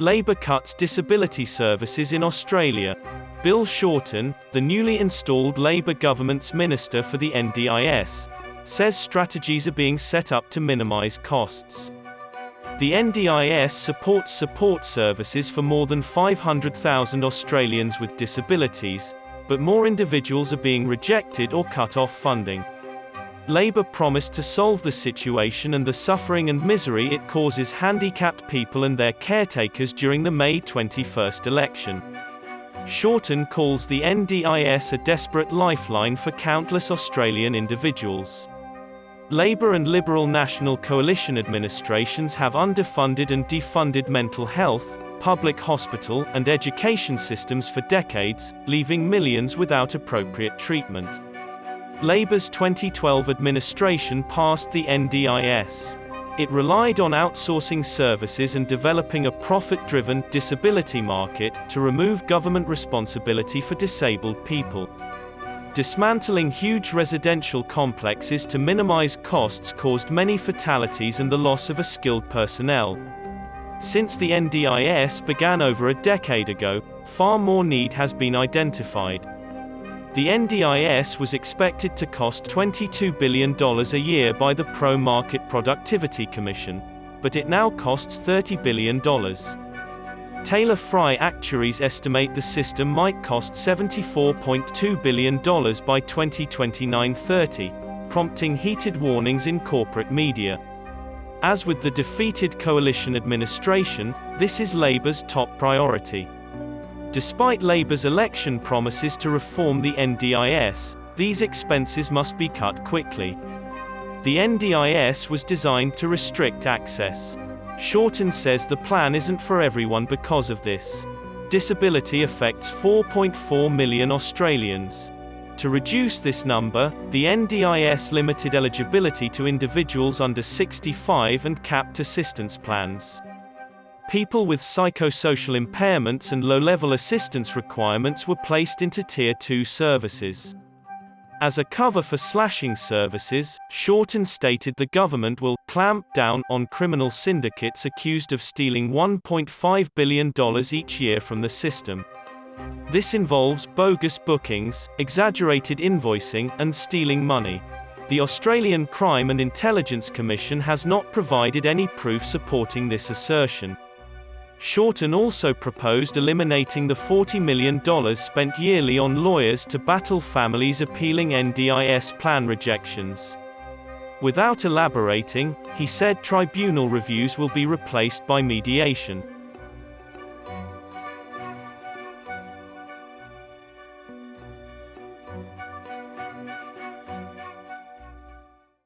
Labour cuts disability services in Australia. Bill Shorten, the newly installed Labour government's Minister for the NDIS, says strategies are being set up to minimise costs. The NDIS supports support services for more than 500,000 Australians with disabilities, but more individuals are being rejected or cut off funding. Labour promised to solve the situation and the suffering and misery it causes handicapped people and their caretakers during the May 21 election. Shorten calls the NDIS a desperate lifeline for countless Australian individuals. Labour and Liberal National Coalition administrations have underfunded and defunded mental health, public hospital, and education systems for decades, leaving millions without appropriate treatment. Labour's 2012 administration passed the NDIS. It relied on outsourcing services and developing a profit-driven disability market to remove government responsibility for disabled people. Dismantling huge residential complexes to minimise costs caused many fatalities and the loss of skilled personnel. Since the NDIS began over a decade ago, far more need has been identified. The NDIS was expected to cost $22 billion a year by the Pro-Market Productivity Commission, but it now costs $30 billion. Taylor Fry actuaries estimate the system might cost $74.2 billion by 2029-30, prompting heated warnings in corporate media. As with the defeated coalition administration, this is Labour's top priority. Despite Labour's election promises to reform the NDIS, these expenses must be cut quickly. The NDIS was designed to restrict access. Shorten says the plan isn't for everyone because of this. Disability affects 4.4 million Australians. To reduce this number, the NDIS limited eligibility to individuals under 65 and capped assistance plans. People with psychosocial impairments and low-level assistance requirements were placed into Tier 2 services. As a cover for slashing services, Shorten stated the government will clamp down on criminal syndicates accused of stealing $1.5 billion each year from the system. This involves bogus bookings, exaggerated invoicing, and stealing money. The Australian Crime and Intelligence Commission has not provided any proof supporting this assertion. Shorten also proposed eliminating the $40 million spent yearly on lawyers to battle families appealing NDIS plan rejections. Without elaborating, he said tribunal reviews will be replaced by mediation.